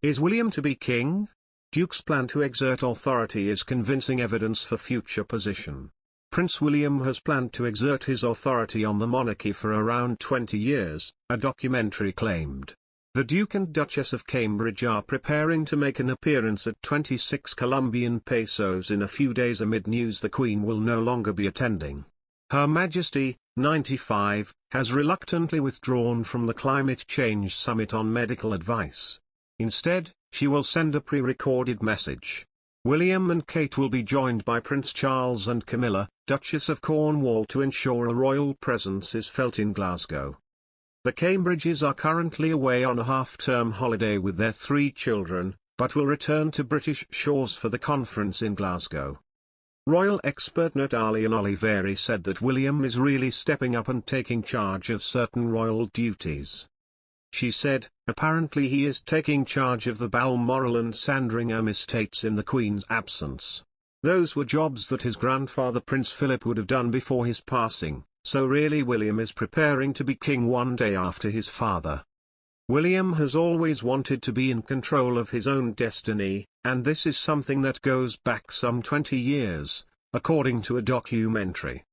Is William to be king? Duke's plan to exert authority is convincing evidence for future position. Prince William has planned to exert his authority on the monarchy for around 20 years, a documentary claimed. The Duke and Duchess of Cambridge are preparing to make an appearance at 26 Colombian pesos in a few days amid news the Queen will no longer be attending. Her Majesty, 95, has reluctantly withdrawn from the climate change summit on medical advice. Instead, she will send a pre-recorded message. William and Kate will be joined by Prince Charles and Camilla, Duchess of Cornwall, to ensure a royal presence is felt in Glasgow. The Cambridges are currently away on a half-term holiday with their 3 children, but will return to British shores for the conference in Glasgow. Royal expert Natalia Oliveri said that William is really stepping up and taking charge of certain royal duties. She said, apparently he is taking charge of the Balmoral and Sandringham estates in the Queen's absence. Those were jobs that his grandfather Prince Philip would have done before his passing, so really William is preparing to be king one day after his father. William has always wanted to be in control of his own destiny, and this is something that goes back some 20 years, according to a documentary.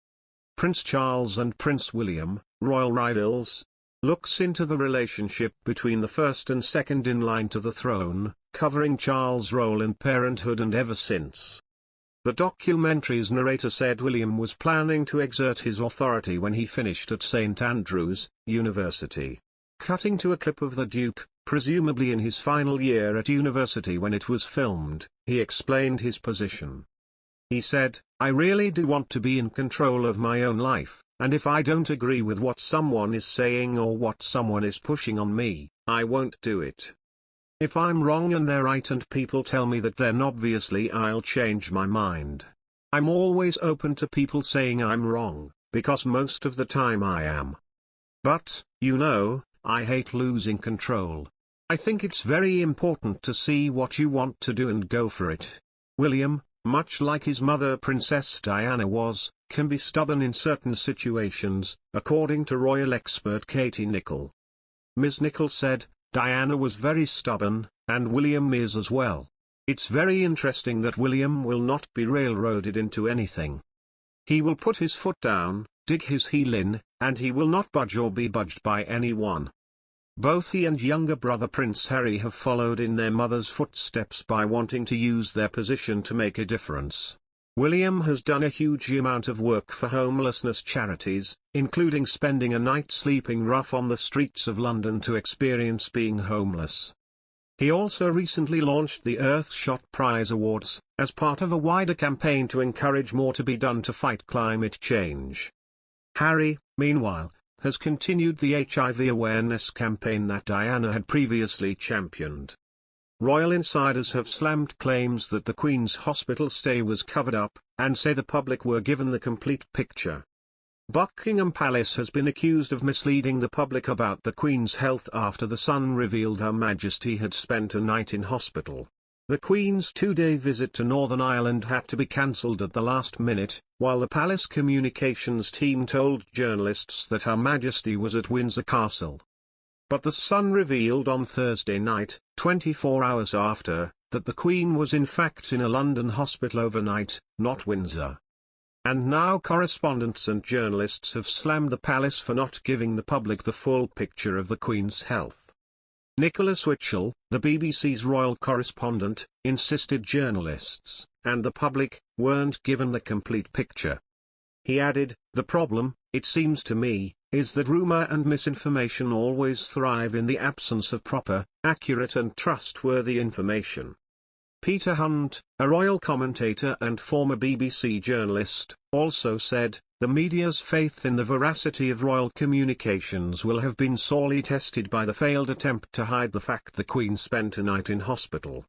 Prince Charles and Prince William, royal rivals, looks into the relationship between the first and second in line to the throne, covering Charles' role in parenthood and ever since. The documentary's narrator said William was planning to exert his authority when he finished at St Andrews University. Cutting to a clip of the Duke, presumably in his final year at university when it was filmed, he explained his position. He said, "I really do want to be in control of my own life, and if I don't agree with what someone is saying or what someone is pushing on me, I won't do it. If I'm wrong and they're right and people tell me that then obviously I'll change my mind. I'm always open to people saying I'm wrong, because most of the time I am. But, you know, I hate losing control. I think it's very important to see what you want to do and go for it." William, much like his mother Princess Diana was, can be stubborn in certain situations, according to royal expert Katie Nicholl. Ms. Nicholl said, "Diana was very stubborn, and William is as well. It's very interesting that William will not be railroaded into anything. He will put his foot down, dig his heel in, and he will not budge or be budged by anyone." Both he and younger brother Prince Harry have followed in their mother's footsteps by wanting to use their position to make a difference. William has done a huge amount of work for homelessness charities, including spending a night sleeping rough on the streets of London to experience being homeless. He also recently launched the Earthshot Prize Awards, as part of a wider campaign to encourage more to be done to fight climate change. Harry, meanwhile, has continued the HIV awareness campaign that Diana had previously championed. Royal insiders have slammed claims that the Queen's hospital stay was covered up, and say the public were given the complete picture. Buckingham Palace has been accused of misleading the public about the Queen's health after the Sun revealed Her Majesty had spent a night in hospital. The Queen's 2-day visit to Northern Ireland had to be cancelled at the last minute, while the palace communications team told journalists that Her Majesty was at Windsor Castle. But the Sun revealed on Thursday night, 24 hours after, that the Queen was in fact in a London hospital overnight, not Windsor. And now correspondents and journalists have slammed the palace for not giving the public the full picture of the Queen's health. Nicholas Witchell, the BBC's royal correspondent, insisted journalists, and the public, weren't given the complete picture. He added, "The problem, it seems to me, is that rumour and misinformation always thrive in the absence of proper, accurate and trustworthy information." Peter Hunt, a royal commentator and former BBC journalist, also said, "The media's faith in the veracity of royal communications will have been sorely tested by the failed attempt to hide the fact the Queen spent a night in hospital."